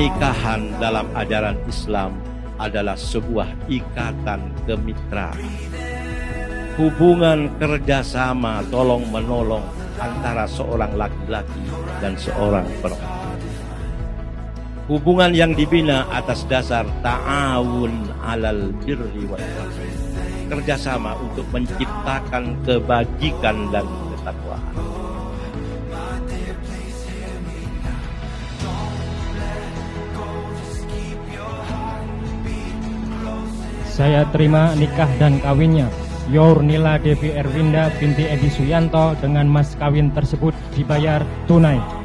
Pernikahan dalam ajaran Islam adalah sebuah ikatan kemitraan, hubungan kerjasama tolong-menolong antara seorang laki-laki dan seorang perempuan. Hubungan yang dibina atas dasar ta'awun alal birri wal taqwa, kerjasama untuk menciptakan kebajikan dan ketakwaan. Saya terima nikah dan kawinnya Yornila Devi Erwinda binti Edi Suyanto dengan mas kawin tersebut dibayar tunai.